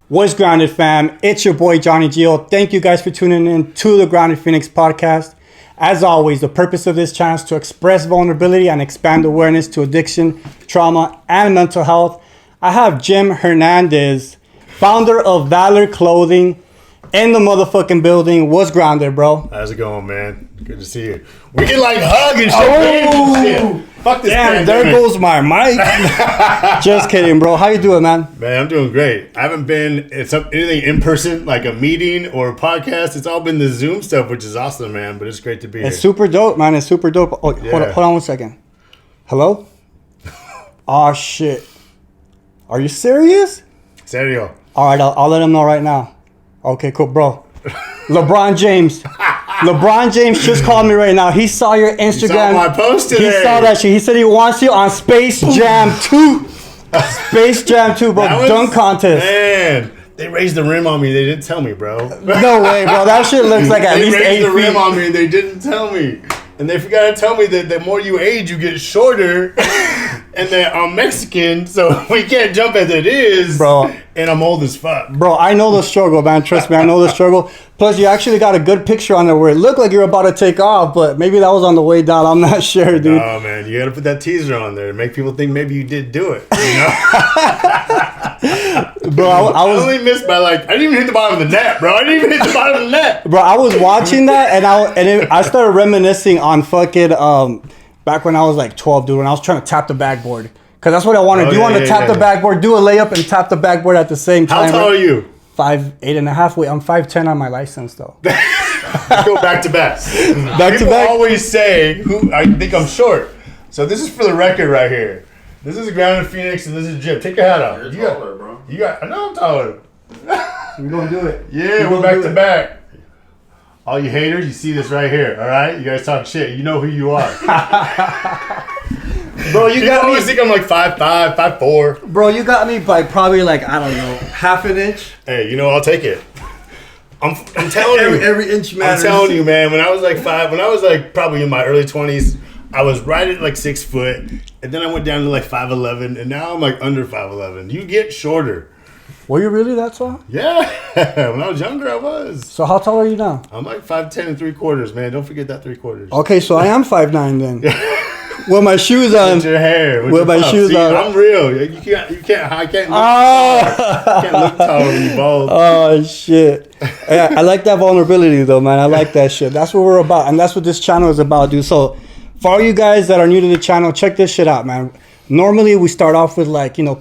What's Grounded, fam? It's your boy Johnny Gio. Thank you guys for tuning in to the Grounded Phoenix podcast. As always, the purpose of this channel is to express vulnerability and expand awareness to addiction, trauma, and mental health. I have Jim Hernandez, founder of Valor Clothing, in the motherfucking building. What's Grounded, bro? How's it going, man? Good to see you. We can like hug and shit. Fuck this. Damn, there goes my mic. Just kidding, bro. How you doing, man? Man, I'm doing great. I haven't been anything in person, like a meeting or a podcast. It's all been the Zoom stuff, which is awesome, man. But it's great to be here. It's super dope, man. It's super dope. Oh, yeah. Hold on 1 second. Hello? Oh, shit. Are you serious? Serio. All right, I'll let him know right now. Okay, cool, bro. LeBron James just called me right now. He saw your Instagram. He saw my post today. He saw that shit. He said he wants you on Space Jam 2. Space Jam 2, bro. Dunk contest. Man, they raised the rim on me. They didn't tell me, bro. No way, bro. That shit looks like at least 8 feet. They raised the rim on me and they didn't tell me. And they forgot to tell me that the more you age, you get shorter. And that I'm Mexican, so we can't jump as it is. Bro. And I'm old as fuck. Bro, I know the struggle, man. Trust me, I know the struggle. Plus, you actually got a good picture on there where it looked like you're about to take off, but maybe that was on the way down. I'm not sure, dude. Oh, man. You got to put that teaser on there to make people think maybe you did do it. You know? Bro, I was only missed by I didn't even hit the bottom of the net, bro. I didn't even hit the bottom of the net. Bro, I was watching that and I started reminiscing on fucking back when I was like 12, dude, when I was trying to tap the backboard. Because that's what I want to do. You want to tap the backboard, do a layup, and tap the backboard at the same time. How tall are you? 5'8.5". Wait, I'm 5'10" on my license, though. Go back to back. People always say, I think I'm short. So this is for the record right here. This is Grounded Phoenix, and this is Jim. Take your hat off. You're taller, bro. I know I'm taller. We're going to do it. Yeah, we're back to back. All you haters, you see this right here, all right? You guys talk shit. You know who you are. Bro, you got me. Always think I'm like 5'5", 5'4". Bro, you got me by probably I don't know, half an inch. Hey, I'll take it. I'm telling you. Every inch matters. I'm telling you, man. When I was probably in my early 20s, I was right at 6 foot, and then I went down to 5'11", and now I'm under 5'11". You get shorter. Were you really that tall? Yeah. When I was younger, I was. So how tall are you now? I'm 5'10" and 3/4, man. Don't forget that 3/4. Okay, so I am 5'9" then. With my shoes on. With your hair. With my shoes on. I'm real. I can't look tall when you bald. Oh, shit. Yeah, I like that vulnerability, though, man. I like that shit. That's what we're about. And that's what this channel is about, dude. So for all you guys that are new to the channel, check this shit out, man. Normally, we start off with,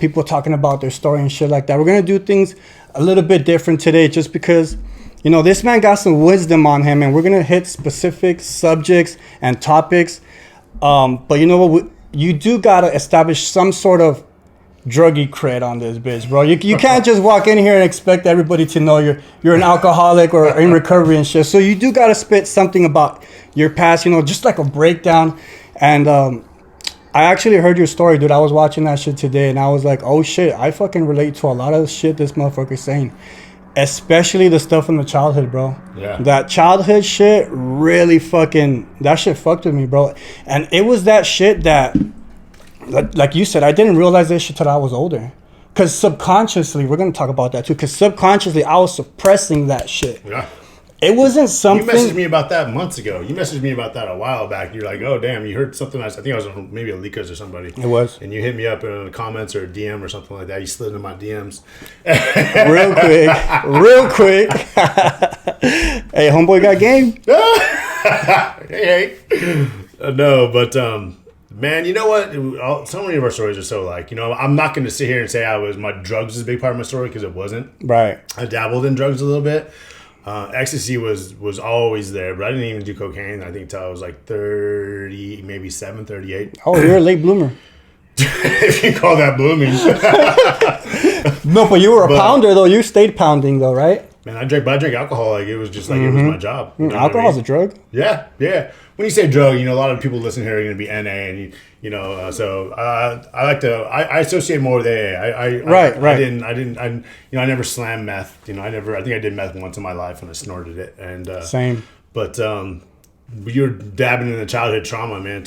people talking about their story and shit like that. We're going to do things a little bit different today just because, this man got some wisdom on him. And we're going to hit specific subjects and topics. But you know what? You do gotta establish some sort of druggie cred on this bitch, bro. You can't just walk in here and expect everybody to know you're an alcoholic or in recovery and shit. So you do gotta spit something about your past, just like a breakdown. And I actually heard your story, dude. I was watching that shit today, and I was like, oh shit, I fucking relate to a lot of the shit this motherfucker's saying. Especially the stuff from the childhood, bro. Yeah. That childhood shit really that shit fucked with me, bro. And it was that shit that, like you said, I didn't realize this shit till I was older. Because subconsciously, we're going to talk about that too, because subconsciously, I was suppressing that shit. Yeah. It wasn't something... You messaged me about that months ago. You messaged me about that a while back. You're like, oh, damn, you heard something. I think I was on maybe a Leakers or somebody. It was. And you hit me up in the comments or a DM or something like that. You slid into my DMs. Real quick. Hey, homeboy got game. Hey. No, but... man, you know what? So many of our stories are so I'm not going to sit here and say my drugs is a big part of my story because it wasn't. Right. I dabbled in drugs a little bit. Ecstasy was always there, but I didn't even do cocaine, I think, until I was 30, maybe 38. Oh, you're a late bloomer. If you call that blooming. No, but you were a pounder, though. You stayed pounding, though, right? Man, I drank alcohol. It was just it was my job. Alcohol's a drug? Yeah. When you say drug, a lot of people listening here are going to be NA, and so I like to I associate more with AA. Right. I never slammed meth. I think I did meth once in my life when I snorted it. And same. But you're dabbing in the childhood trauma, man.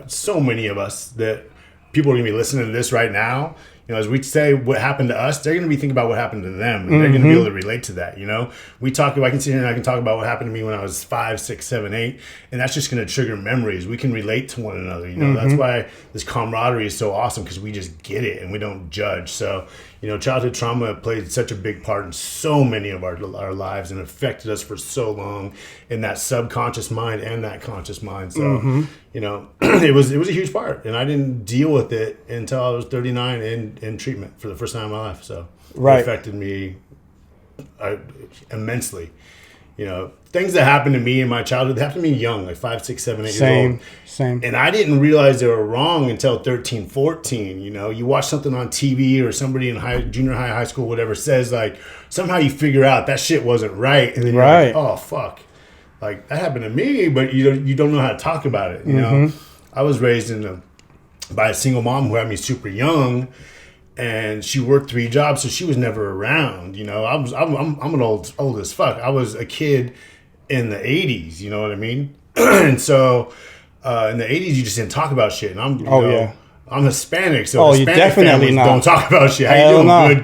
So many of us that people are going to be listening to this right now. as we say what happened to us, they're going to be thinking about what happened to them, and they're going to be able to relate to that. I can sit here and I can talk about what happened to me when I was 5, 6, 7, 8, and that's just going to trigger memories. We can relate to one another. That's why this camaraderie is so awesome, because we just get it and we don't judge. So, childhood trauma played such a big part in so many of our lives and affected us for so long in that subconscious mind and that conscious mind. So, it was a huge part, and I didn't deal with it until I was 39 in treatment for the first time in my life. So it affected me immensely. Things that happened to me in my childhood, they happened to me young, like 5, 6, 7, 8 years old. Same. And I didn't realize they were wrong until 13, 14. You watch something on TV or somebody in junior high school, whatever, says, like, somehow you figure out that shit wasn't right. And then you're like, oh, fuck. Like, that happened to me, but you don't know how to talk about it. I was raised by a single mom who had me super young, and she worked 3 jobs, so she was never around. I'm an old as fuck. I was a kid in the 80s, you know what I mean? And so in the 80s, you just didn't talk about shit. And I'm Hispanic, so Hispanic families don't talk about shit. How you doing? No.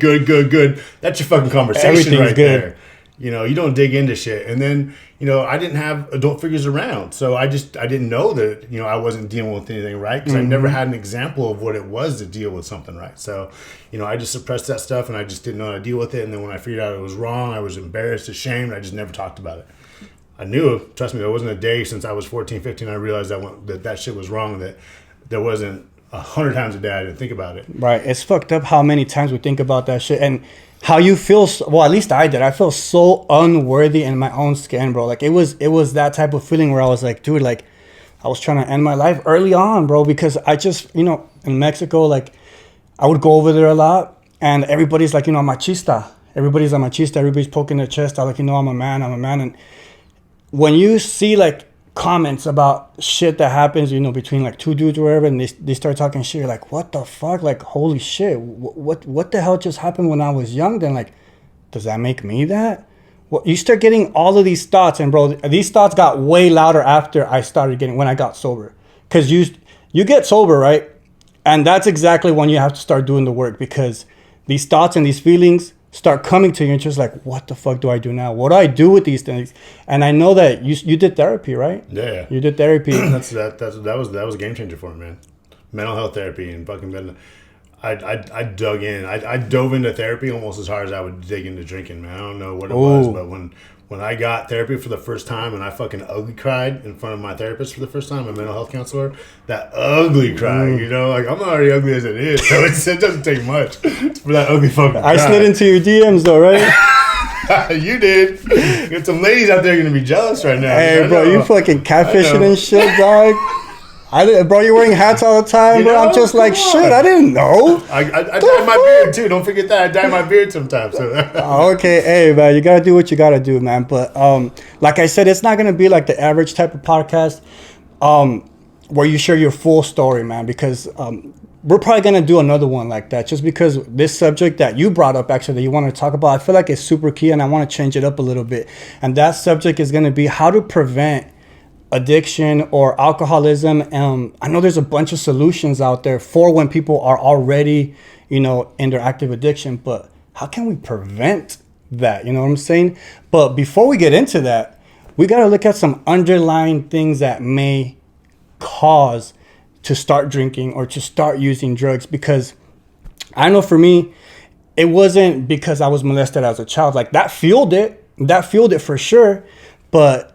Good. That's your fucking conversation. Everything's right good. There. You don't dig into shit. And then, I didn't have adult figures around. So I didn't know that, I wasn't dealing with anything right, because I never had an example of what it was to deal with something right. So, I just suppressed that stuff, and I just didn't know how to deal with it. And then when I figured out it was wrong, I was embarrassed, ashamed. I just never talked about it. I knew, trust me, there wasn't a day since I was 14, 15, I realized that shit was wrong, that there wasn't 100 times a day I didn't think about it. Right. It's fucked up how many times we think about that shit. And how you feel, well, at least I did. I felt so unworthy in my own skin, bro. Like, it was that type of feeling where I was like, dude, like, I was trying to end my life early on, bro, because I just, in Mexico, like, I would go over there a lot, and everybody's like, machista. Everybody's a machista. Everybody's poking their chest out, like, I'm a man. And when you see, like, comments about shit that happens, between like 2 dudes or whatever, and they start talking shit, you're like, what the fuck? Like, holy shit, what the hell just happened when I was young? Then, like, does that make me that? Well, you start getting all of these thoughts, and bro, these thoughts got way louder after when I got sober. Because you get sober, right? And that's exactly when you have to start doing the work, because these thoughts and these feelings start coming to you, and just like, what the fuck do I do now? What do I do with these things? And I know that you did therapy, right? Yeah. You did therapy. that was a game changer for me, man. Mental health therapy and fucking I dug in. I dove into therapy almost as hard as I would dig into drinking, man. I don't know what it was, but when I got therapy for the first time, and I fucking ugly cried in front of my therapist for the first time, a mental health counselor, that ugly cry, like, I'm already ugly as it is, so it doesn't take much for that ugly fucking cry. I slid into your DMs though, right? You did. There's some ladies out there going to be jealous right now. Hey, bro, you fucking catfishing and shit, dog. Bro, you're wearing hats all the time, bro. I'm just like, shit, I didn't know. I dye my beard, too. Don't forget that. I dye my beard sometimes. So. Okay, hey, man, you got to do what you got to do, man. But like I said, it's not going to be like the average type of podcast where you share your full story, man, because we're probably going to do another one like that, just because this subject that you brought up, actually, that you want to talk about, I feel like it's super key, and I want to change it up a little bit. And that subject is going to be how to prevent addiction or alcoholism. I know there's a bunch of solutions out there for when people are already, in their active addiction, but how can we prevent that? You know what I'm saying? But before we get into that, we got to look at some underlying things that may cause to start drinking or to start using drugs. Because I know for me, it wasn't because I was molested as a child. Like, that fueled it for sure. But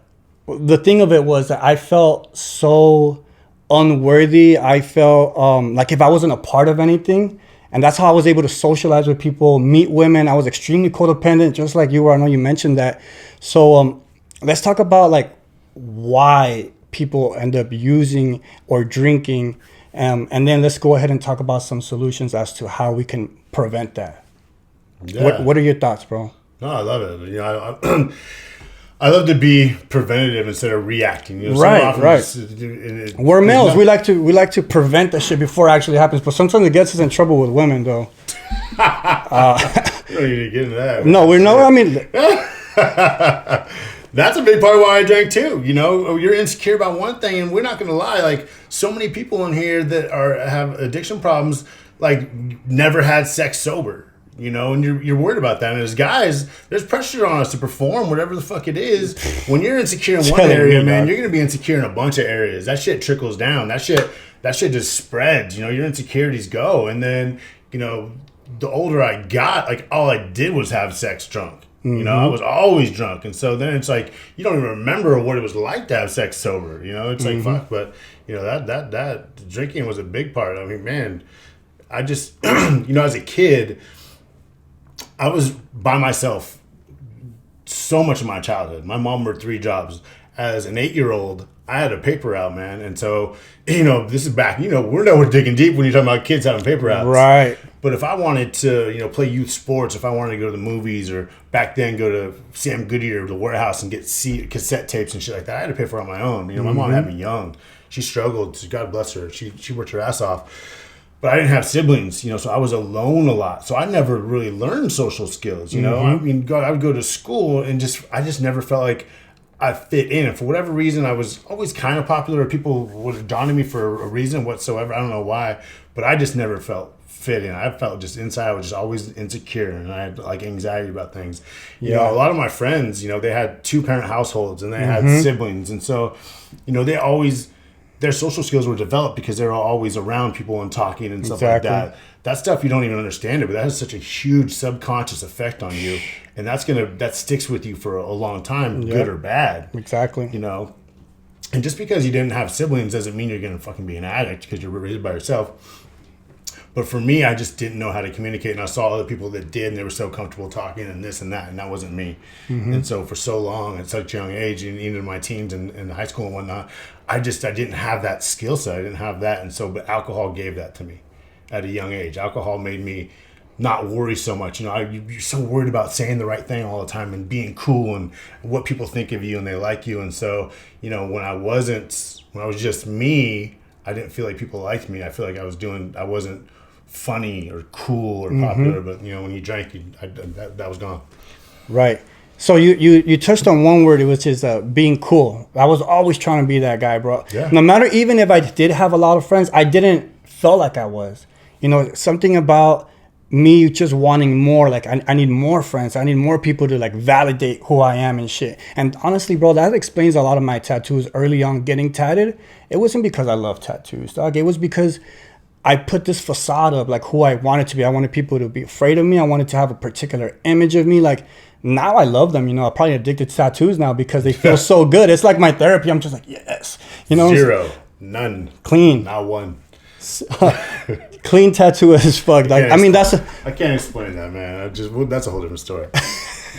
the thing of it was that I felt so unworthy. I felt like if I wasn't a part of anything, and that's how I was able to socialize with people, meet women. I was extremely codependent, just like you were. I know you mentioned that. So let's talk about like why people end up using or drinking, and then let's go ahead and talk about some solutions as to how we can prevent that. Yeah. What are your thoughts, bro? No, I love it. I love to be preventative instead of reacting. Right. We're males. We like to prevent that shit before it actually happens. But sometimes it gets us in trouble with women, though. We don't need to get into that. No, we're no. I mean, that's a big part of why I drank too. You're insecure about one thing, and we're not going to lie. Like, so many people in here that have addiction problems, like never had sex sober. You know, and you're worried about that. And as guys, there's pressure on us to perform whatever the fuck it is. When you're insecure in one area, man, you're gonna be insecure in a bunch of areas. That shit trickles down. That shit just spreads. You know, your insecurities go. And then, you know, the older I got, like all I did was have sex drunk. You know, I was always drunk. And so then it's like you don't even remember what it was like to have sex sober. You know, it's like fuck. But you know, that drinking was a big part. I mean, man, I just you know, as a kid, I was by myself so much of my childhood. My mom worked 3 jobs. As an 8-year-old, I had a paper route, man. And so, you know, this is back, you know, we're digging deep when you're talking about kids having paper routes. Right. But if I wanted to, you know, play youth sports, if I wanted to go to the movies or back then go to Sam Goodyear, the warehouse and get cassette tapes and shit like that, I had to pay for it on my own. You know, my mom had me young. She struggled. God bless her. She worked her ass off. But I didn't have siblings, you know, so I was alone a lot. So I never really learned social skills, you know. I mean, I would go to school and I just never felt like I fit in. And for whatever reason, I was always kind of popular. People would have drawn to me for a reason whatsoever. I don't know why, but I just never felt fit in. I felt just inside. I was just always insecure, and I had like anxiety about things. You know, a lot of my friends, you know, they had 2-parent households and they had siblings, and so, you know, their social skills were developed because they were always around people and talking and stuff like that. That stuff you don't even understand it, but that has such a huge subconscious effect on you, and that sticks with you for a long time, good or bad. Exactly. You know, and just because you didn't have siblings doesn't mean you're gonna fucking be an addict because you're raised by yourself. But for me, I just didn't know how to communicate, and I saw other people that did, and they were so comfortable talking and this and that wasn't me. And so for so long, at such a young age, and even in my teens and high school and whatnot, I didn't have that skill set. I didn't have that, and so but alcohol gave that to me at a young age. Alcohol made me not worry so much. You know, you're so worried about saying the right thing all the time and being cool and what people think of you and they like you. And so, you know, when I was just me, I didn't feel like people liked me. I feel like I wasn't funny or cool or popular, but you know, when you drank, that was gone. Right. So you touched on one word, which is being cool. I was always trying to be that guy, bro. Yeah. No matter, even if I did have a lot of friends, I didn't feel like I was. You know, something about me just wanting more. Like I need more friends. I need more people to like validate who I am and shit. And honestly, bro, that explains a lot of my tattoos early on. Getting tatted, it wasn't because I love tattoos, dog. It was because I put this facade of like who I wanted to be. I wanted people to be afraid of me. I wanted to have a particular image of me. Like now I love them. You know, I'm probably addicted to tattoos now because they feel so good. It's like my therapy. I'm just like, yes. You know, 0, none, clean, not one. Clean tattoo as fuck. Like, I mean, I can't explain that, man. That's a whole different story.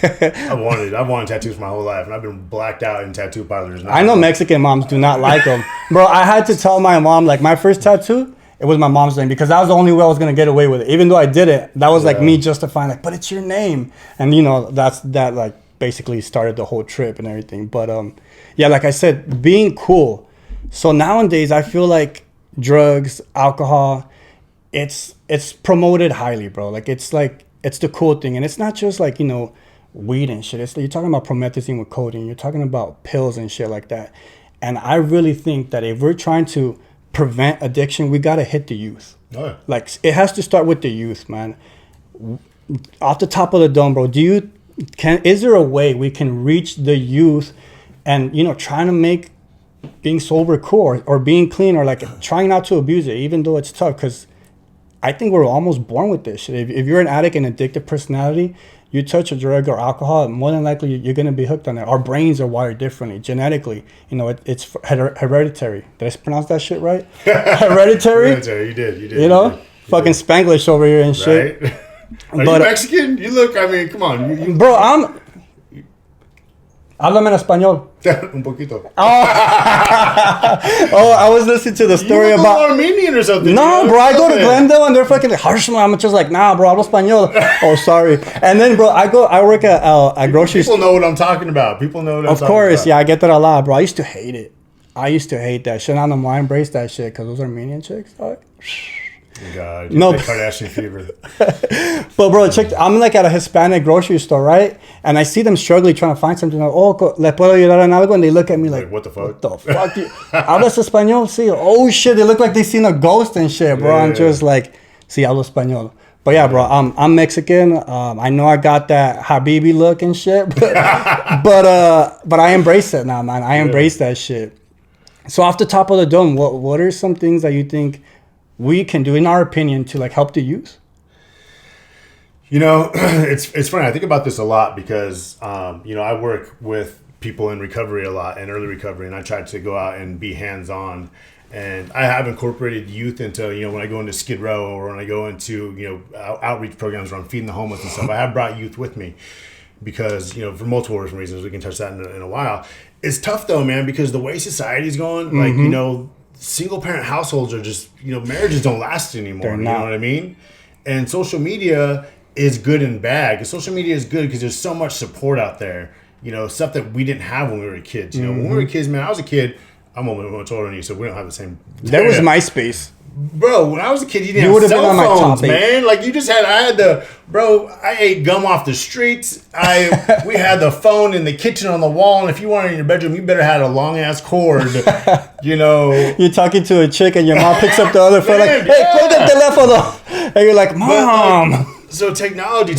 I wanted tattoos my whole life, and I've been blacked out in tattoo parlors. I know Mexican moms do not like them, bro. I had to tell my mom, like, my first tattoo, it was my mom's name because that was the only way I was gonna get away with it. Even though I did it, that was like me justifying, like, but it's your name, and you know, that like basically started the whole trip and everything. But yeah, like I said, being cool. So nowadays, I feel like drugs, alcohol, it's promoted highly, bro. Like it's the cool thing, and it's not just like, you know, weed and shit. It's you're talking about promethazine with codeine. You're talking about pills and shit like that. And I really think that if we're trying to prevent addiction, we gotta hit the youth. Oh, yeah. Like it has to start with the youth, man. Off the top of the dome, bro. Is there a way we can reach the youth, and you know, trying to make being sober cool or being clean or like trying not to abuse it, even though it's tough? Because I think we're almost born with this shit. If you're an addict and addictive personality, you touch a drug or alcohol, more than likely you're going to be hooked on it. Our brains are wired differently, genetically. You know, it's hereditary. Did I pronounce that shit right? Hereditary? Hereditary, you did. You know? Fucking Spanglish over here and shit. Right? Are you Mexican? You look, I mean, come on. Bro, Háblame en español. Un poquito. Oh, I was listening to the story about Armenian or something. No, bro, I go to Glendale and they're fucking like, harsh. I'm just like, nah, bro, hablo español. Oh, sorry. And then, bro, I work at a grocery store. People know what I'm talking about. People know what I'm talking about. Of course, yeah, I get that a lot, bro. I used to hate it. I used to hate that shit. I don't know why I embrace that shit because those Armenian chicks, dog. God, no Kardashian fever. But bro, I'm like at a Hispanic grocery store, right? And I see them struggling trying to find something. Like, oh, le puedo ayudar en algo? And they look at me like, what the fuck? What the fuck? ¿Hablas español? Sí. Oh shit, they look like they seen a ghost and shit, bro. Yeah. I'm just like, Sí, hablo español. But yeah, bro, I'm Mexican. I know I got that Habibi look and shit, but I embrace it now, man. I embrace that shit. So off the top of the dome, what are some things that you think we can do, in our opinion, to like help the youth? You know, it's funny. I think about this a lot because you know, I work with people in recovery a lot, in early recovery, and I try to go out and be hands-on. And I have incorporated youth into, you know, when I go into Skid Row or when I go into, you know, outreach programs where I'm feeding the homeless and stuff, I have brought youth with me because, you know, for multiple different reasons. We can touch that in a while. It's tough though, man, because the way society's going, like, you know, single parent households are just, you know, marriages don't last anymore. You know what I mean? And social media is good and bad. Because social media is good because there's so much support out there, you know, stuff that we didn't have when we were kids. You know, when we were kids, man, I was a kid. I'm a little much older than you, so we don't have the same. There was MySpace. Bro, when I was a kid, you didn't have cell phones, man. Like, you just had, I ate gum off the streets. We had the phone in the kitchen on the wall, and if you wanted in your bedroom, you better had a long-ass cord, you know. You're talking to a chick, and your mom picks up the other phone, like, hey, call the telephone. And you're like, Mom. So technology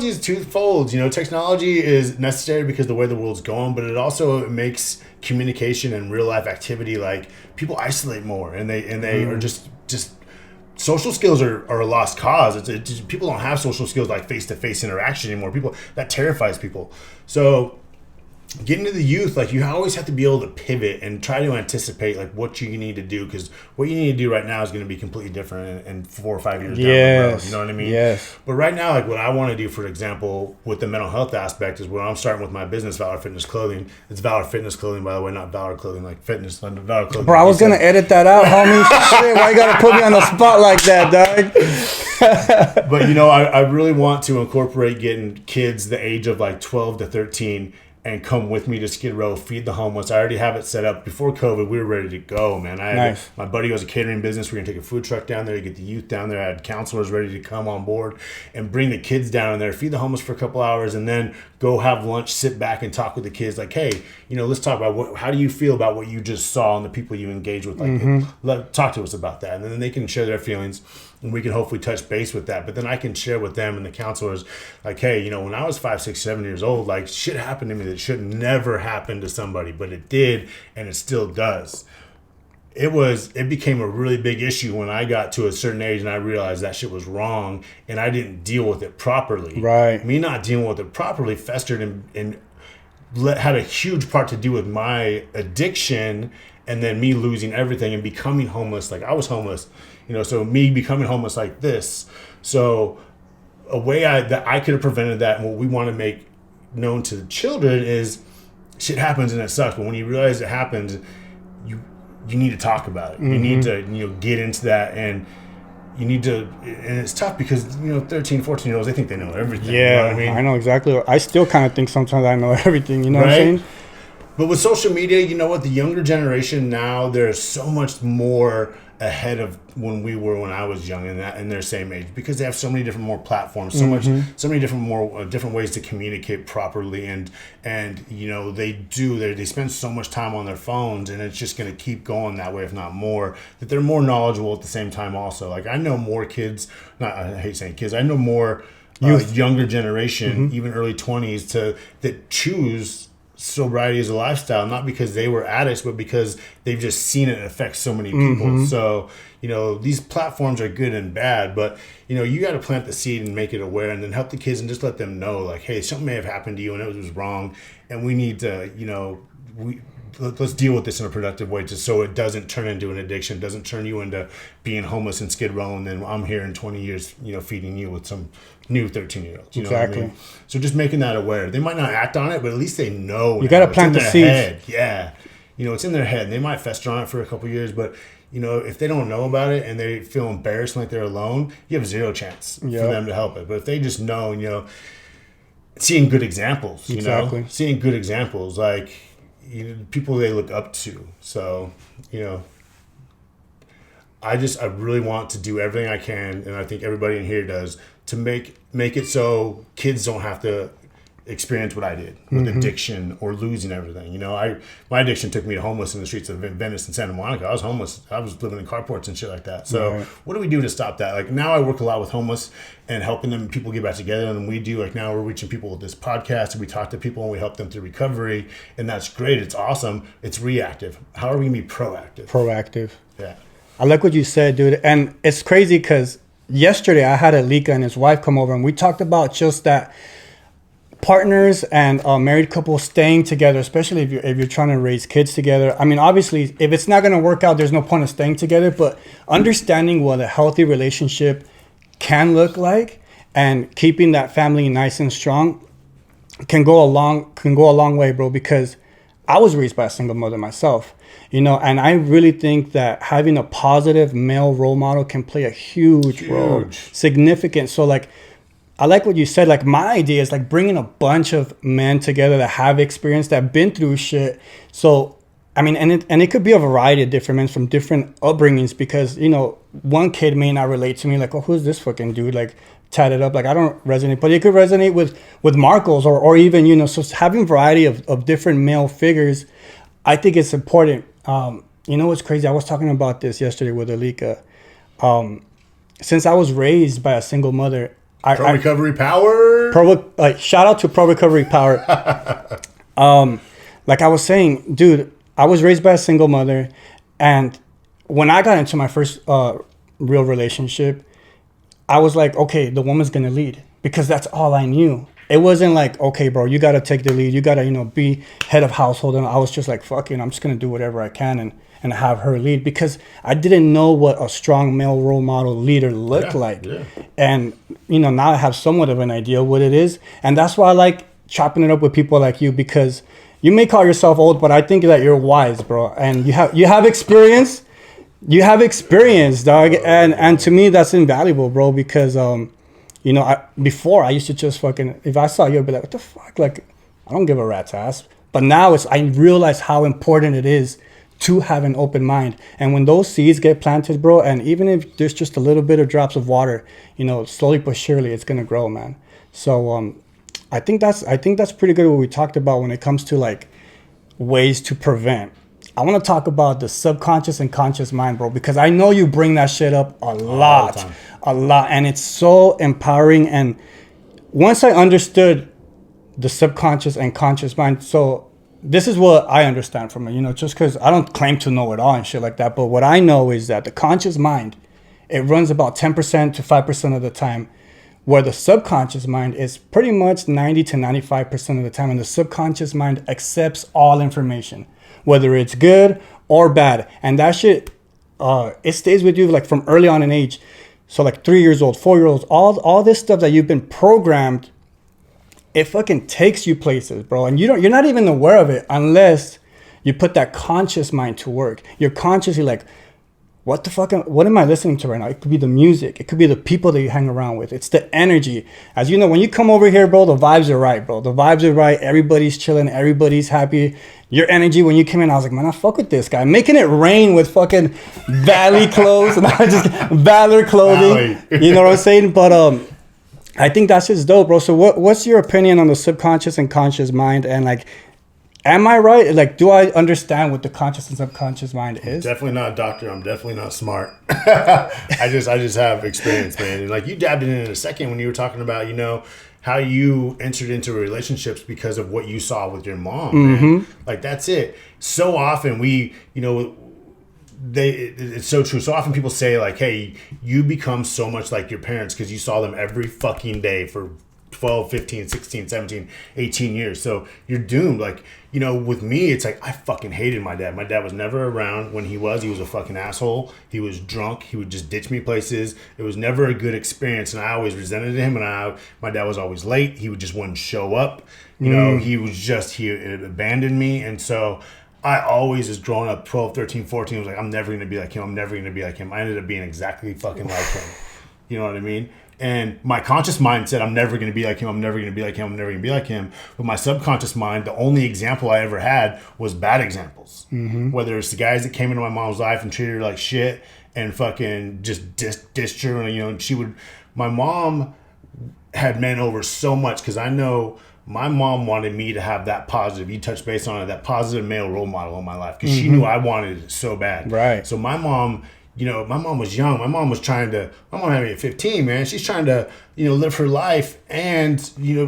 is twofold. You know, technology is necessary because the way the world's going, but it also makes communication and real life activity, like, people isolate more, and they are just social skills are a lost cause. It's people don't have social skills like face-to-face interaction anymore. That terrifies people. So getting to the youth, like, you always have to be able to pivot and try to anticipate like what you need to do, because what you need to do right now is going to be completely different in 4 or 5 years down the road. You know what I mean? Yes. But right now, like, what I want to do, for example, with the mental health aspect, is where I'm starting with my business, Valor Fitness Clothing. It's Valor Fitness Clothing, by the way, not Valor Clothing like fitness. Valor Clothing. Bro, I was gonna edit that out, homie. Shit, why you gotta put me on the spot like that, dog? But you know, I really want to incorporate getting kids the age of like 12 to 13 and come with me to Skid Row, feed the homeless. I already have it set up. Before COVID, we were ready to go, man. My buddy who has a catering business. We're going to take a food truck down there to get the youth down there. I had counselors ready to come on board and bring the kids down there, feed the homeless for a couple hours, and then go have lunch, sit back and talk with the kids. Like, hey, you know, let's talk about how do you feel about what you just saw and the people you engage with? Like, talk to us about that. And then they can share their feelings, and we can hopefully touch base with that. But then I can share with them and the counselors, like, hey, you know, when I was 5, 6, 7 years old, like, shit happened to me that should never happen to somebody, but it did, and it still does. It became a really big issue when I got to a certain age and I realized that shit was wrong and I didn't deal with it properly. Right. Me not dealing with it properly festered and had a huge part to do with my addiction, and then me losing everything and becoming homeless. Like, I was homeless, you know, so me becoming homeless like this. So a way that I could have prevented that, and what we want to make known to the children is, shit happens and it sucks, but when you realize it happens, you need to talk about it. You need to, you know, get into that, and you need to, and it's tough because, you know, 13, 14-year-olds, they think they know everything. Yeah, you know what I mean? I know exactly. I still kind of think sometimes I know everything, you know what I'm saying? But with social media, you know what, the younger generation now, there's so much more ahead of when I was young in their same age, because they have so many different more platforms, so many different ways to communicate properly, and you know, they spend so much time on their phones, and it's just going to keep going that way, if not more, that they're more knowledgeable at the same time also. Like, I know more kids, I hate saying kids, I know more younger generation, even early 20s, that choose sobriety as a lifestyle, not because they were addicts, but because they've just seen it affect so many people. So, you know, these platforms are good and bad, but, you know, you got to plant the seed and make it aware, and then help the kids and just let them know, like, hey, something may have happened to you and it was wrong, and we need to, you know, let's deal with this in a productive way, just so it doesn't turn into an addiction, doesn't turn you into being homeless in Skid Row, and then I'm here in 20 years, you know, feeding you with some new 13-year-olds. You know what I mean? So just making that aware. They might not act on it, but at least they know. You got to plant the seeds. Yeah. You know, it's in their head, and they might fester on it for a couple of years, but, you know, if they don't know about it and they feel embarrassed, like they're alone, you have zero chance for them to help it. But if they just know, you know, seeing good examples, you know, seeing good examples, like, you know, people they look up to. So, you know, I really want to do everything I can, and I think everybody in here does, to make it so kids don't have to experience what I did with addiction or losing everything. You know, my addiction took me to homeless in the streets of Venice and Santa Monica. I was homeless. I was living in carports and shit like that. So what do we do to stop that? Like now I work a lot with homeless and helping them, people get back together. And we do, like now we're reaching people with this podcast and we talk to people and we help them through recovery. And that's great. It's awesome. It's reactive. How are we going to be proactive? Proactive. Yeah. I like what you said, dude. And it's crazy because yesterday I had Alika and his wife come over and we talked about just that partners and married couples staying together, especially if you're trying to raise kids together. I mean, obviously, if it's not going to work out, there's no point of staying together. But understanding what a healthy relationship can look like and keeping that family nice and strong can go a long way, bro. Because I was raised by a single mother myself, you know, and I really think that having a positive male role model can play a huge role, significant. So like, I like what you said. Like my idea is like bringing a bunch of men together that have experience, that have been through shit. So, I mean, and it could be a variety of different men from different upbringings because, you know, one kid may not relate to me like, oh, who's this fucking dude? Like tatted up. Like I don't resonate, but it could resonate with Marcos or even, you know, so having variety of different male figures, I think it's important. You know, what's crazy? I was talking about this yesterday with Alika. Since I was raised by a single mother, Pro Recovery Power. Shout out to Pro Recovery Power. Like I was saying, dude, I was raised by a single mother, and when I got into my first real relationship, I was like, okay, the woman's gonna lead because that's all I knew. It wasn't like, okay, bro, you gotta take the lead. You gotta, you know, be head of household. And I was just like, fuck it, I'm just gonna do whatever I can and have her lead because I didn't know what a strong male role model leader looked like. Yeah. And, you know, now I have somewhat of an idea what it is. And that's why I like chopping it up with people like you because you may call yourself old, but I think that you're wise, bro. And you have experience. You have experience, dog. And to me, that's invaluable, bro, because, you know, before I used to just fucking, if I saw you, I'd be like, what the fuck? Like, I don't give a rat's ass. But now I realize how important it is to have an open mind. And when those seeds get planted, bro, and even if there's just a little bit of drops of water, you know, slowly but surely it's gonna grow, man. So I think that's pretty good what we talked about when it comes to like ways to prevent. I want to talk about the subconscious and conscious mind, bro, because I know you bring that shit up a lot, and it's so empowering. And once I understood the subconscious and conscious mind, so this is what I understand from it, you know, just because I don't claim to know it all and shit like that. But what I know is that the conscious mind, it runs about 10% to 5% of the time, where the subconscious mind is pretty much 90 to 95% of the time. And the subconscious mind accepts all information, whether it's good or bad. And that shit, it stays with you like from early on in age. So like 3 years old, 4 years old, all this stuff that you've been programmed, it fucking takes you places, bro. And you're not even aware of it unless you put that conscious mind to work. You're consciously like, what am I listening to right now? It could be the music. It could be the people that you hang around with. It's the energy. As you know, when you come over here, bro, the vibes are right, bro. The vibes are right. Everybody's chilling. Everybody's happy. Your energy when you came in, I was like, man, I fuck with this guy. Making it rain with fucking Valley clothes and I just Valor clothing. You know what I'm saying? But I think that's just dope, bro. So what's your opinion on the subconscious and conscious mind? And like, am I right? Like, do I understand what the conscious and subconscious mind is? Definitely not a doctor. I'm definitely not smart. I just have experience, man. And like you dabbed it in a second when you were talking about, you know, how you entered into relationships because of what you saw with your mom. Man. Like that's it. So often we, you know, it's so true. So often people say like, hey, you become so much like your parents because you saw them every fucking day for 12, 15, 16, 17, 18 years. So you're doomed. Like, you know, with me, it's like I fucking hated my dad. My dad was never around when he was a fucking asshole. He was drunk. He would just ditch me places. It was never a good experience. And I always resented him. And my dad was always late. He would just wouldn't show up. You know, he abandoned me. And so I always, as growing up, 12, 13, 14, was like, I'm never going to be like him. I'm never going to be like him. I ended up being exactly fucking like him. You know what I mean? And my conscious mind said, I'm never going to be like him. I'm never going to be like him. I'm never going to be like him. But my subconscious mind, the only example I ever had was bad examples. Whether it's the guys that came into my mom's life and treated her like shit and fucking just dissed her. You know, my mom had meant over so much, because I know my mom wanted me to have that positive, you touched base on it, that positive male role model in my life, because she knew I wanted it so bad. Right. So my mom, my mom was young. My mom had me at 15, man. She's trying to, live her life and,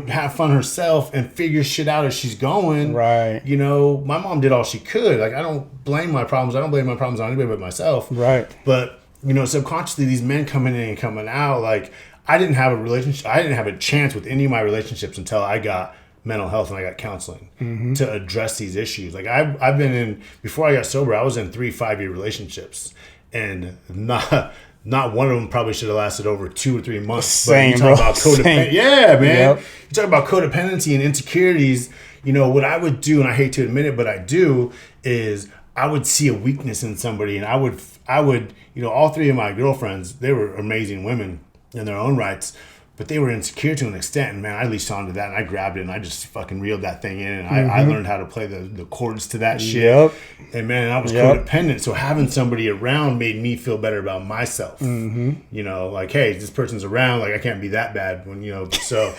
have fun herself and figure shit out as she's going. Right. My mom did all she could. Like, I don't blame my problems. I don't blame my problems on anybody but myself. Right. But, subconsciously, these men coming in and coming out, like, I didn't have a relationship. I didn't have a chance with any of my relationships until I got mental health and I got counseling to address these issues. Like, I've been in, before I got sober, I was in 3 5-year relationships, and not one of them probably should have lasted over 2 or 3 months. Same, but you talk about codependency. Yeah, man. Yep. You talk about codependency and insecurities. What I would do, and I hate to admit it, but I do, is I would see a weakness in somebody, and I would, all 3 of my girlfriends, they were amazing women in their own rights, but they were insecure to an extent, and man, I leashed onto that, and I grabbed it, and I just fucking reeled that thing in, and I learned how to play the chords to that shit. Yep. And man, I was codependent, so having somebody around made me feel better about myself. Like, hey, this person's around, like, I can't be that bad when, so.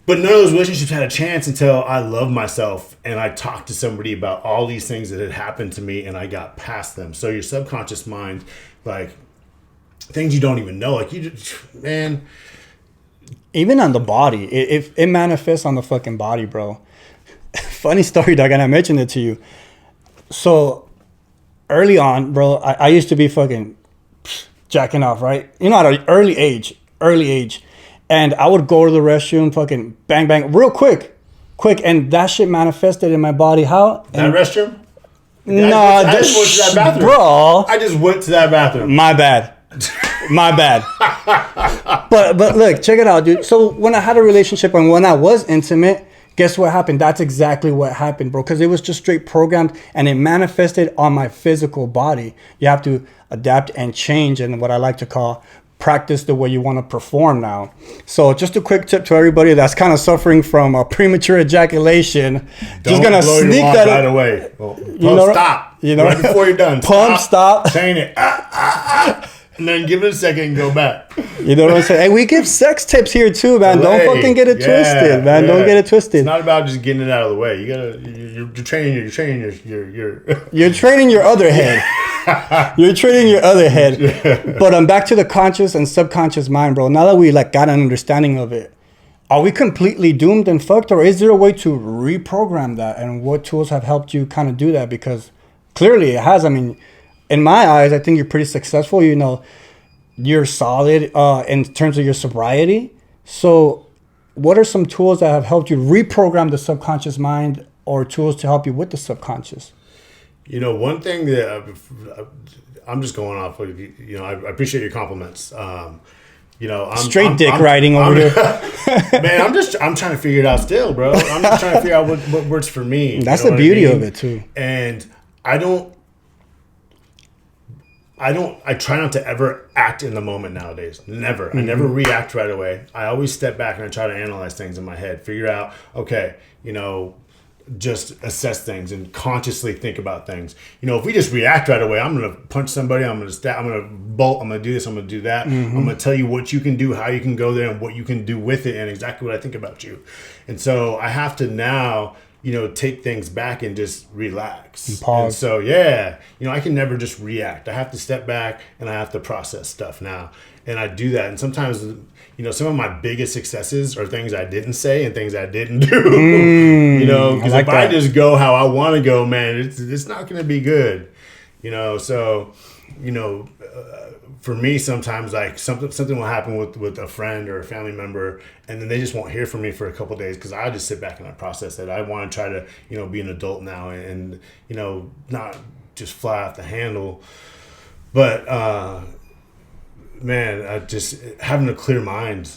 But none of those relationships had a chance until I loved myself, and I talked to somebody about all these things that had happened to me, and I got past them. So your subconscious mind, like, things you don't even know, like, you just, man. Even on the body, it manifests on the fucking body, bro. Funny story, Doug, and I mentioned it to you. So early on, bro, I used to be fucking jacking off, right? At an early age. And I would go to the restroom, fucking bang, bang, real quick. And that shit manifested in my body. How? That restroom? No, I just went to that bathroom. Bro. I just went to that bathroom. My bad. But look, check it out, dude. So when I had a relationship and when I was intimate, guess what happened? That's exactly what happened, bro. Because it was just straight programmed, and it manifested on my physical body. You have to adapt and change, and what I like to call practice the way you want to perform now. So just a quick tip to everybody that's kind of suffering from a premature ejaculation. Don't blow sneak your that right away. Well, stop. Right before you're done. Pump, stop. Saying it. And then give it a second and go back. You know what I'm saying? Hey, we give sex tips here too, man. Don't fucking get it twisted, man. Don't get it twisted. It's not about just getting it out of the way. You're training your You're training your other head. You're training your other head. But I'm back to the conscious and subconscious mind, bro. Now that we got an understanding of it, are we completely doomed and fucked, or is there a way to reprogram that? And what tools have helped you kind of do that? Because clearly it has. I mean, in my eyes, I think you're pretty successful. You're solid in terms of your sobriety. So what are some tools that have helped you reprogram the subconscious mind, or tools to help you with the subconscious? One thing that I'm just going off of, I appreciate your compliments. I'm dick riding over here. Man, I'm trying to figure it out still, bro. I'm just trying to figure out what works for me. That's the beauty of it too. And I try not to ever act in the moment nowadays. Never. I never react right away. I always step back and I try to analyze things in my head, figure out, okay, just assess things and consciously think about things. If we just react right away, I'm going to punch somebody, I'm going to stab, I'm going to bolt, I'm going to do this, I'm going to do that. I'm going to tell you what you can do, how you can go there, and what you can do with it, and exactly what I think about you. And so I have to now, take things back and just relax. And pause. And so, yeah, I can never just react. I have to step back and I have to process stuff now. And I do that. And sometimes, some of my biggest successes are things I didn't say and things I didn't do. Because if I just go how I want to go, man, it's not going to be good. For me, sometimes like something will happen with a friend or a family member, and then they just won't hear from me for a couple of days because I just sit back and I process it. I want to try to be an adult now and not just fly off the handle, but man, I just having a clear mind.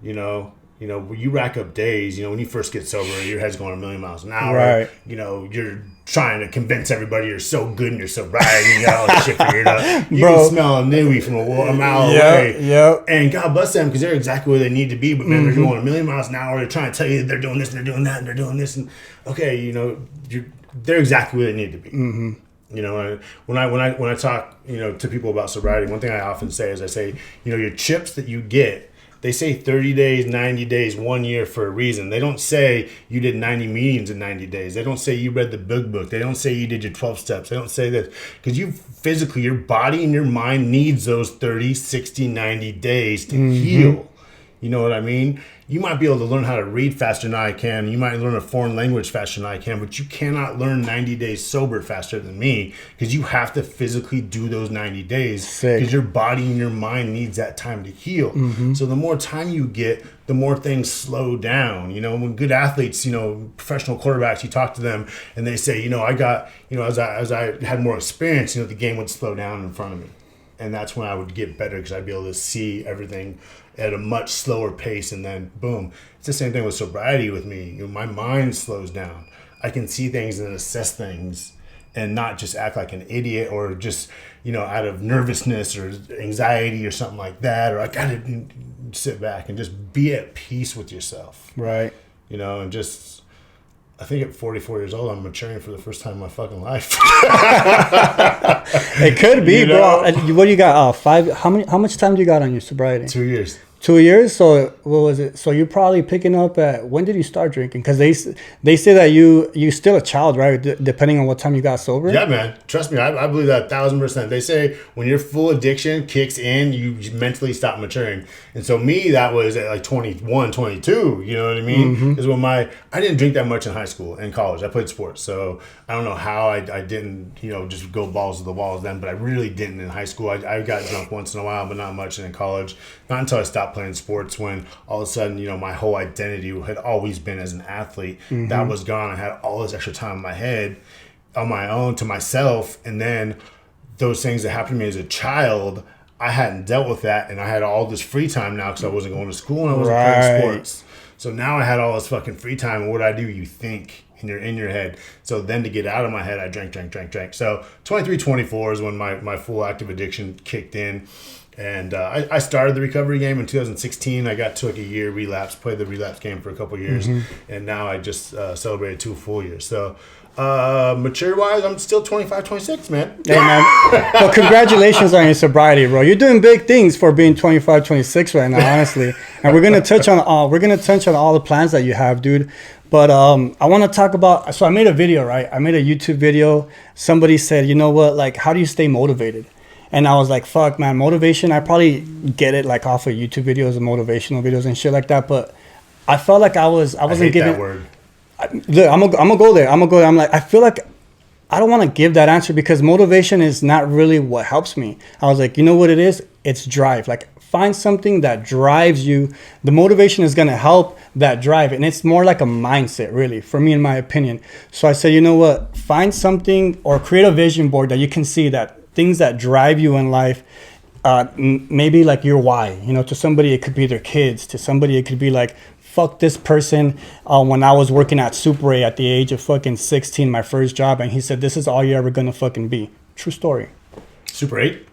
When you rack up days, when you first get sober, your head's going a million miles an hour. Right. You're trying to convince everybody you're so good and you're so right and you got all this shit figured out. You Bro. can smell a newbie from a mile away. Yep. And God bless them because they're exactly where they need to be. But man, they're going a million miles an hour. They're trying to tell you that they're doing this and they're doing that and they're doing this. And okay, they're exactly where they need to be. When I talk, to people about sobriety, one thing I often say is your chips that you get they say 30 days, 90 days, 1 year for a reason. They don't say you did 90 meetings in 90 days. They don't say you read the big book. They don't say you did your 12 steps. They don't say this. Because you physically, your body and your mind needs those 30, 60, 90 days to heal. You know what I mean? You might be able to learn how to read faster than I can. You might learn a foreign language faster than I can, but you cannot learn 90 days sober faster than me because you have to physically do those 90 days because your body and your mind needs that time to heal. So the more time you get, the more things slow down. You know, when good athletes, you know, professional quarterbacks, you talk to them and they say, you know, I got, you know, as I had more experience, you know, the game would slow down in front of me. And that's when I would get better because I'd be able to see everything at a much slower pace, and then boom. It's the same thing with sobriety with me. You know, my mind slows down. I can see things and assess things and not just act like an idiot or just, you know, out of nervousness or anxiety or something like that. Or I gotta sit back and just be at peace with yourself. Right. You know, and just, I think at 44 years old, I'm maturing for the first time in my fucking life. It could be, you know? bro. What do you got? 5? How much time do you got on your sobriety? 2 years. 2 years. So what was it? So you're probably picking up at, when did you start drinking? Because they say that you're still a child, right? Depending on what time you got sober. Yeah, man. Trust me, I believe that 1,000%. They say when your full addiction kicks in, you mentally stop maturing. And so me, that was at like 21, 22. You know what I mean? Is when I didn't drink that much in high school and college. I played sports, so I don't know how I didn't, you know, just go balls to the walls then. But I really didn't in high school. I got drunk once in a while, but not much. And in college, not until I stopped playing sports, when all of a sudden, you know, my whole identity had always been as an athlete. That was gone. I had all this extra time in my head on my own to myself. And then those things that happened to me as a child, I hadn't dealt with that. And I had all this free time now because I wasn't going to school and I wasn't playing sports. So now I had all this fucking free time. And what I do, you think and you're in your head. So then to get out of my head, I drank. So 23, 24 is when my full active addiction kicked in. And I started the recovery game in 2016. I got to like a year relapse, played the relapse game for a couple of years. And now I just celebrated 2 full years. So mature-wise, I'm still 25, 26, man. Hey, man. Well, congratulations on your sobriety, bro. You're doing big things for being 25, 26 right now, honestly. And we're gonna touch on all the plans that you have, dude. But I want to talk about. So I made a video, right? I made a YouTube video. Somebody said, you know what? Like, how do you stay motivated? And I was like, fuck, man, motivation. I probably get it like off of YouTube videos and motivational videos and shit like that. But I felt like I wasn't giving. That word. Look, I'm gonna go there. I'm like, I feel like I don't want to give that answer because motivation is not really what helps me. I was like, you know what it is? It's drive. Like, find something that drives you. The motivation is gonna help that drive, and it's more like a mindset, really, for me, in my opinion. So I said, you know what? Find something or create a vision board that you can see that things that drive you in life. Maybe like your why. You know, to somebody it could be their kids. To somebody it could be like, fuck this person. When I was working at Super A at the age of fucking 16, my first job, and he said, this is all you're ever gonna fucking be. True story. Super 8?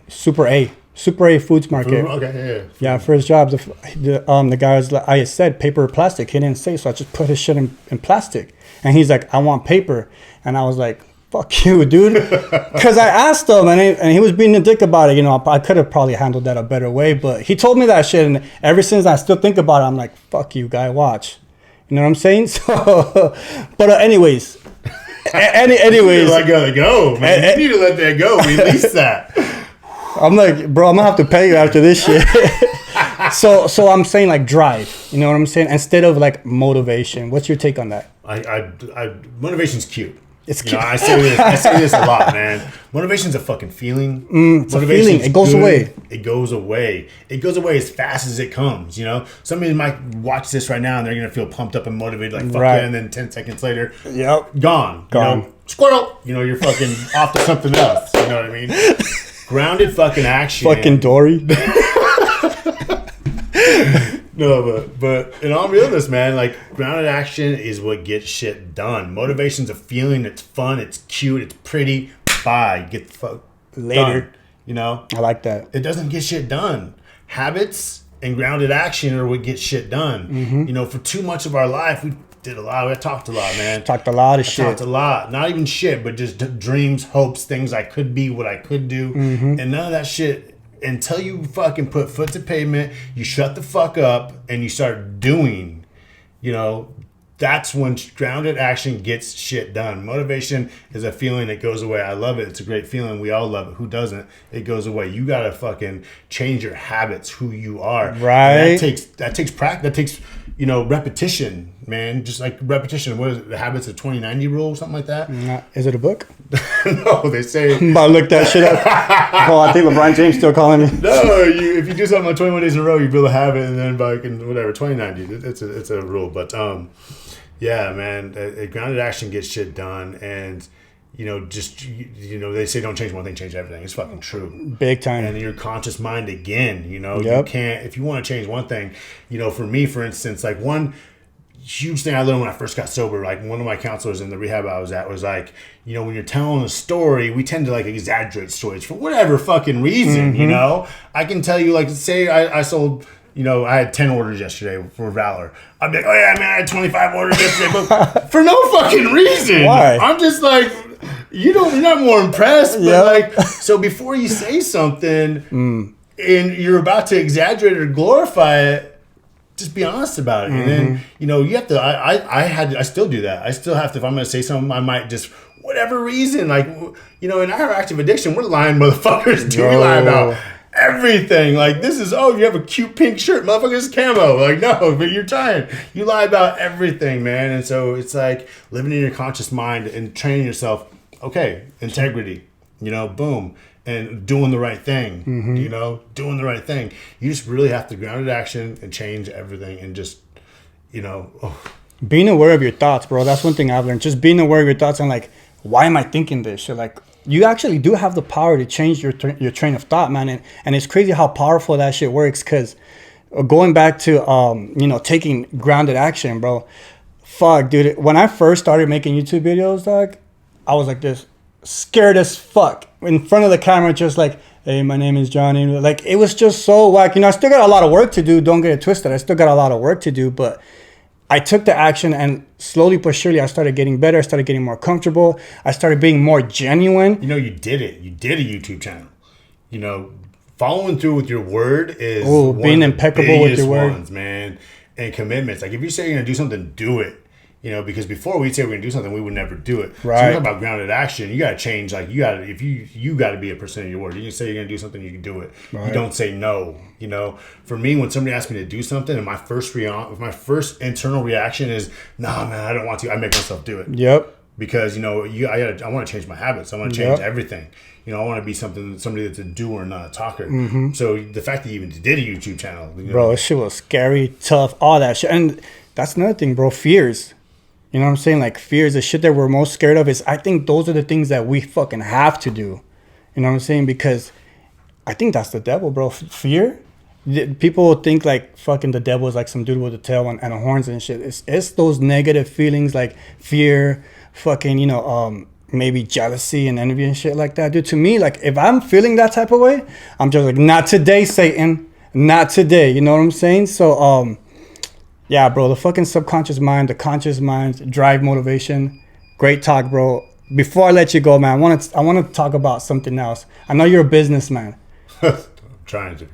Super A Foods Market. Okay, yeah. Yeah, first job. The guy was like, I said paper or plastic. He didn't say, so I just put his shit in plastic. And he's like, I want paper. And I was like, fuck you, dude. Because I asked him, and he was being a dick about it. You know, I could have probably handled that a better way, but he told me that shit, and ever since I still think about it, I'm like, fuck you, guy, watch. You know what I'm saying? So, but anyways. Anyways. You let that go, man. You need to let that go. Release that. I'm like, bro, I'm gonna have to pay you after this shit. So I'm saying like drive. You know what I'm saying? Instead of like motivation. What's your take on that? Motivation's cute. It's cute. You know, I say this a lot, man. Motivation's a fucking feeling. It's a feeling. It goes away. It goes away. It goes away as fast as it comes, you know? Somebody might watch this right now and they're going to feel pumped up and motivated like, fuck yeah, and then 10 seconds later, gone. You know? Squirrel! You know, you're fucking off to something else. You know what I mean? Grounded fucking action. Fucking Dory. No, but in all realness, man, like, grounded action is what gets shit done. Motivation's a feeling. It's fun. It's cute. It's pretty. Bye. Get the fuck later. Done, you know? I like that. It doesn't get shit done. Habits and grounded action are what gets shit done. Mm-hmm. You know, for too much of our life, we did a lot. We talked a lot, man. Talked a lot of shit. Talked a lot. Not even shit, but just dreams, hopes, things I could be, what I could do. Mm-hmm. And none of that shit until you fucking put foot to pavement, you shut the fuck up and you start doing, you know, that's when grounded action gets shit done. Motivation is a feeling that goes away. I love it. It's a great feeling. We all love it. Who doesn't? It goes away. You gotta fucking change your habits, who you are. Right. And that takes practice. That takes, you know, repetition, man. Just like repetition. What is it? The Habits of 2090 rule, something like that. Is it a book? No, they say. I'm about to look that shit up. Oh, I think LeBron James still calling me. No, if you do something on 21 days in a row, you build a habit, and then by whatever 2090, it's a rule. But yeah, man, grounded action gets shit done, and you know, just you know, they say don't change one thing, change everything. It's fucking true, big time. And your conscious mind again, you know, you can't, if you want to change one thing, you know, for me, for instance, like one huge thing I learned when I first got sober, like one of my counselors in the rehab I was at was like, you know, when you're telling a story, we tend to like exaggerate stories for whatever fucking reason, you know. I can tell you, like, say I sold. You know, I had 10 orders yesterday for Valor. I'd be like, oh yeah, man, I had 25 orders yesterday, but for no fucking reason. Why? I'm just like, you're not more impressed, but like, so before you say something and you're about to exaggerate or glorify it, just be honest about it. And then, you know, you have to, I still do that. I still have to, if I'm going to say something, I might just, whatever reason, like, you know, in our active addiction, we're lying motherfuckers, dude. We lie about everything. Like, this is, oh, you have a cute pink shirt, motherfucker, it's camo. Like, no, but you're trying. You lie about everything, man. And so it's like living in your conscious mind and training yourself. Okay, integrity, you know, boom, and doing the right thing, you know, doing the right thing. You just really have to grounded action and change everything and just, you know. Being aware of your thoughts, bro. That's one thing I've learned. Just being aware of your thoughts and like, why am I thinking this? So like, you actually do have the power to change your train of thought, man. And it's crazy how powerful that shit works. Because going back to, you know, taking grounded action, bro. Fuck, dude. When I first started making YouTube videos, dog, I was like this, scared as fuck. In front of the camera, just like, hey, my name is Johnny. Like, it was just so whack. You know, I still got a lot of work to do. Don't get it twisted. I still got a lot of work to do. But I took the action, and slowly but surely I started getting better. I started getting more comfortable. I started being more genuine. You know, you did it. You did a YouTube channel. You know, following through with your word is being impeccable with your word, ones, man, and commitments. Like, if you say you're gonna do something, do it. You know, because before we'd say we're gonna do something, we would never do it. Right. So we're talking about grounded action. You gotta change. Like, you gotta, if you gotta be a person of your word. You can say you're gonna do something, you can do it. Right. You don't say no. You know, for me, when somebody asks me to do something, and my first internal reaction is, nah, man, I don't want to. I make myself do it. Yep. Because, you know, I want to change my habits. I want to change everything. You know, I want to be somebody that's a doer, not a talker. So the fact that you even did a YouTube channel, you know, bro, this shit was scary, tough, all that shit. And that's another thing, bro. Fears. You know what I'm saying? Like, fears, the shit that we're most scared of is, I think those are the things that we fucking have to do. You know what I'm saying? Because I think that's the devil, bro. Fear. People think like fucking the devil is like some dude with a tail and horns and shit. It's those negative feelings like fear, fucking, you know, maybe jealousy and envy and shit like that. Dude, to me, like, if I'm feeling that type of way, I'm just like, not today, Satan. Not today. You know what I'm saying? So, yeah, bro, the fucking subconscious mind, the conscious mind, drive, motivation. Great talk, bro. Before I let you go, man, I want to talk about something else. I know you're a businessman. I'm trying to be.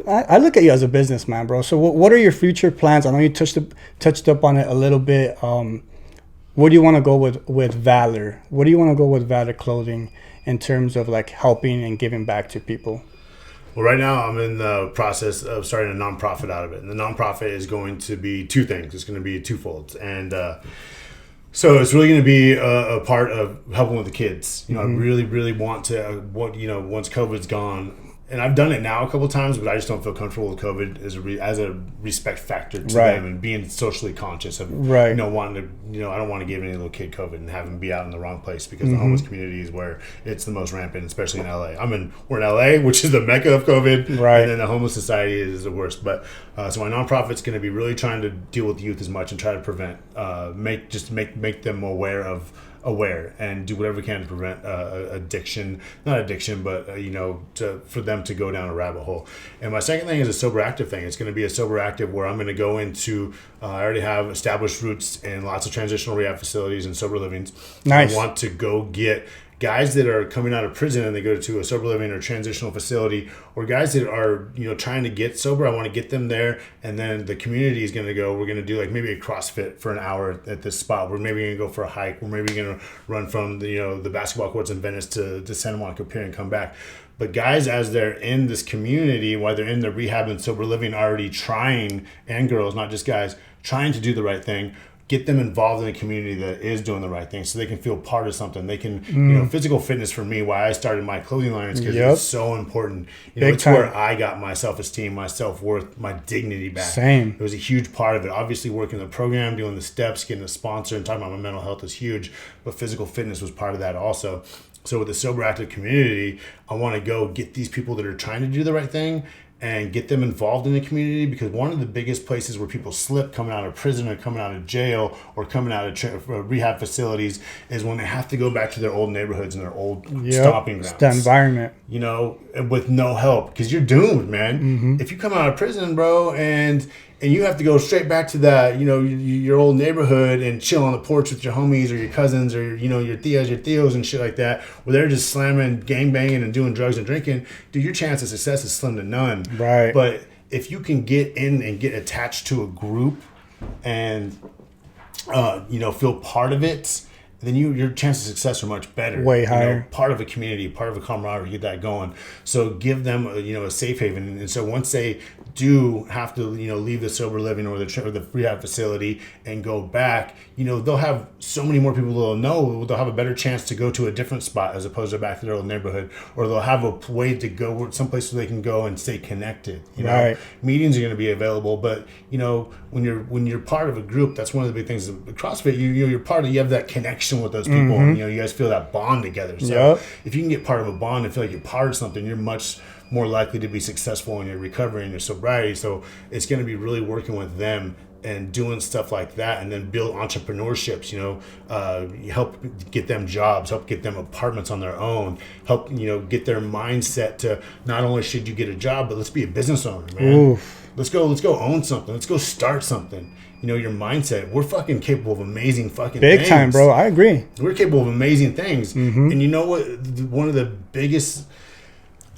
I look at you as a businessman, bro. So what are your future plans? I know you touched up on it a little bit. Where do you want to go with Valor? What do you want to go with Valor Clothing in terms of like helping and giving back to people? Well, right now I'm in the process of starting a nonprofit out of it. And the nonprofit is going to be two things. It's going to be twofold. And so it's really going to be a part of helping with the kids. You know, I really, really want to, once COVID's gone, and I've done it now a couple of times, but I just don't feel comfortable with COVID as a respect factor to them and being socially conscious of, wanting to, I don't want to give any little kid COVID and have him be out in the wrong place because the homeless community is where it's the most rampant, especially in LA. We're in LA, which is the mecca of COVID, and then the homeless society is the worst. But so my nonprofit's going to be really trying to deal with youth as much and try to prevent, make them aware and do whatever we can to prevent not addiction, but for them to go down a rabbit hole. And my second thing is a sober active thing. It's going to be a sober active where I'm going to go into, I already have established roots in lots of transitional rehab facilities and sober livings. Nice. I want to go get guys that are coming out of prison and they go to a sober living or transitional facility, or guys that are, trying to get sober, I want to get them there. And then the community is going to go, we're going to do like maybe a CrossFit for an hour at this spot. We're maybe going to go for a hike. We're maybe going to run from the basketball courts in Venice to Santa Monica Pier and come back. But guys, as they're in this community, while they're in the rehab and sober living, already trying, and girls, not just guys, trying to do the right thing, get them involved in a community that is doing the right thing so they can feel part of something. They can, physical fitness for me, why I started my clothing line is because it's so important. It's where I got my self-esteem, my self-worth, my dignity back. Same. It was a huge part of it. Obviously, working the program, doing the steps, getting a sponsor, and talking about my mental health is huge, but physical fitness was part of that also. So with the sober active community, I want to go get these people that are trying to do the right thing and get them involved in the community, because one of the biggest places where people slip coming out of prison or coming out of jail or coming out of rehab facilities is when they have to go back to their old neighborhoods and their old stomping grounds. It's the environment. With no help, because you're doomed, man. If you come out of prison, bro, and you have to go straight back to that, your old neighborhood and chill on the porch with your homies or your cousins or, your theos and shit like that, where they're just slamming, gangbanging and doing drugs and drinking, dude, your chance of success is slim to none. Right. But if you can get in and get attached to a group and, feel part of it, then your chances of success are much better. Way higher. Part of a community, part of a camaraderie, get that going. So give them, a safe haven. And so once they do have to, leave the sober living or the rehab facility and go back, they'll have so many more people they'll know. They'll have a better chance to go to a different spot as opposed to back to their old neighborhood, or they'll have a way to go someplace where they can go and stay connected. Right. Meetings are going to be available, but when you're part of a group, that's one of the big things. CrossFit, you're part of. You have that connection with those people, and you guys feel that bond together. So if you can get part of a bond and feel like you're part of something, you're much more likely to be successful in your recovery and your sobriety. So it's going to be really working with them and doing stuff like that, and then build entrepreneurships, help get them jobs, help get them apartments on their own, help, get their mindset to not only should you get a job, but let's be a business owner, man. Oof. Let's go own something. Let's go start something. Your mindset. We're fucking capable of amazing fucking big things. Time, bro. I agree. We're capable of amazing things. And you know what? One of the biggest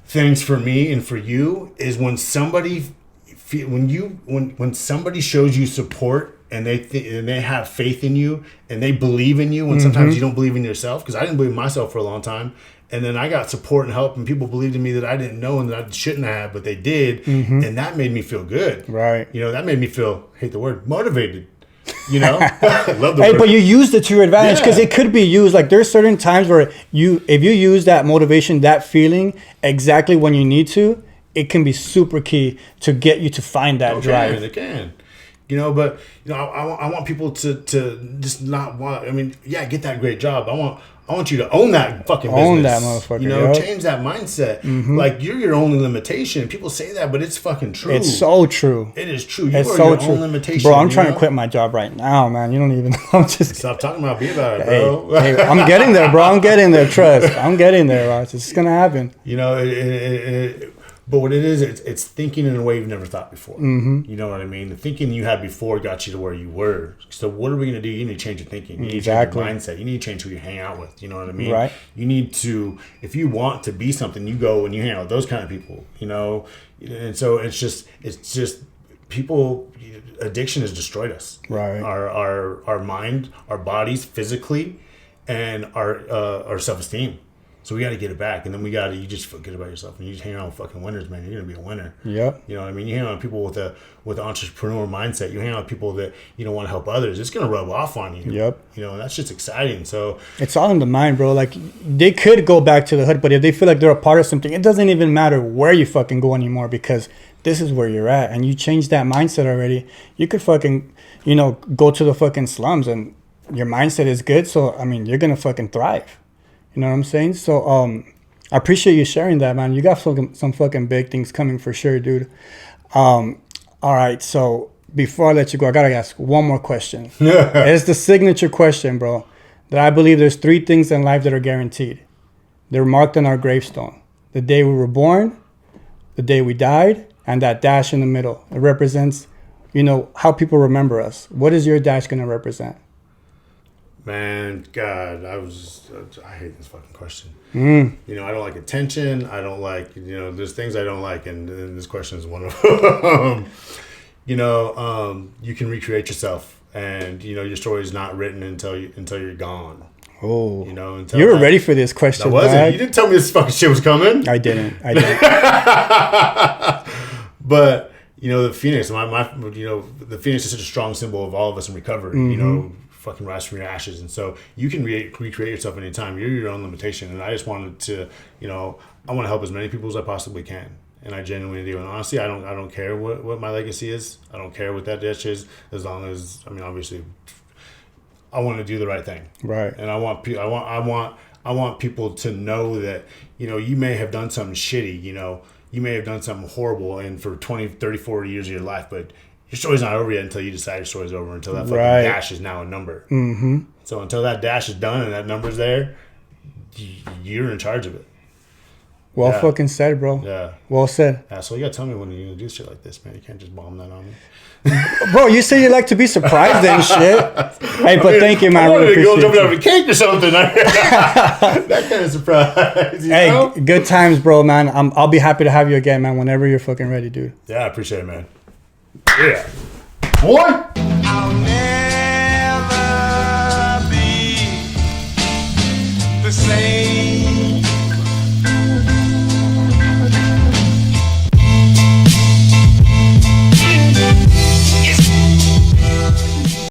things for me and for you is when somebody when somebody shows you support and they have faith in you and they believe in you when sometimes you don't believe in yourself, because I didn't believe in myself for a long time, and then I got support and help and people believed in me that I didn't know and that I shouldn't have, but they did, and that made me feel good. Right. That made me feel, hate the word, motivated. Love the word. But you used it to your advantage, because it could be used. Like there's certain times where if you use that motivation, that feeling exactly when you need to, it can be super key to get you to find that drive. It can. But I want people to just not want. Get that great job. I want you to own that fucking business. Own that motherfucker. Change that mindset. Like, you're your only limitation. People say that, but it's fucking true. It's so true. It is true. You are your own limitation. Bro, I'm trying to quit my job right now, man. You don't even know. I'm just stop talking about me about it, bro. Hey, I'm getting there, bro. I'm getting there. Trust. I'm getting there, bro. It's just gonna happen. But what it is, it's thinking in a way you've never thought before. You know what I mean? The thinking you had before got you to where you were. So what are we going to do? You need to change your thinking. You need to change your mindset. You need to change who you hang out with. You know what I mean? Right. You need to, if you want to be something, you go and you hang out with those kind of people, And so it's just people, addiction has destroyed us. Right. Our mind, our bodies physically, and our self-esteem. So we got to get it back, and then you just forget about yourself, and you just hang out with fucking winners, man. You're gonna be a winner. Yep. You know what I mean? You hang out with people with an entrepreneur mindset. You hang out with people that want to help others. It's gonna rub off on you. Yep. And that's just exciting. So it's all in the mind, bro. Like they could go back to the hood, but if they feel like they're a part of something, it doesn't even matter where you fucking go anymore, because this is where you're at, and you change that mindset already. You could fucking, go to the fucking slums, and your mindset is good. So you're gonna fucking thrive. You know what I'm saying? So I appreciate you sharing that, man. You got some fucking big things coming for sure, dude. All right, so before I let you go, I got to ask one more question. It's the signature question, bro, that I believe there's 3 things in life that are guaranteed. They're marked on our gravestone. The day we were born, the day we died, and that dash in the middle. It represents, how people remember us. What is your dash going to represent? Man, God, I hate this fucking question. You know, I don't like attention. I don't like, you know, there's things I don't like, and this question is one of them. You know, you can recreate yourself, and you know your story is not written until you're gone. Oh, you know, you were ready for this question. I wasn't. You didn't tell me this fucking shit was coming. I didn't. But you know, the phoenix, you know, the phoenix is such a strong symbol of all of us in recovery. You know, fucking rise from your ashes, and so you can recreate yourself anytime. You're your own limitation, and I just wanted to, you know, I want to help as many people as I possibly can, and I genuinely do. And honestly, I don't care what my legacy is. I don't care what that dish is, as long as, I mean, obviously, I want to do the right thing, right? And I want people to know that, you know, you may have done something shitty, you know, you may have done something horrible, and for 20, 30, 40 years of your life, but your story's not over yet until you decide your story's over, until that fucking dash is now a number. So until that dash is done and that number's there, you're in charge of it. Well fucking said, bro. Yeah. Well said. Yeah, so you gotta tell me when you're gonna do shit like this, man. You can't just bomb that on me. Bro, you say you like to be surprised and shit. Hey, but thank you, man. I wanted to go jumping you. over a cake or something. That kind of surprise. Hey, know? Good times, bro, man. I'll be happy to have you again, man, whenever you're fucking ready, dude. Yeah, I appreciate it, man. Yeah. Boy!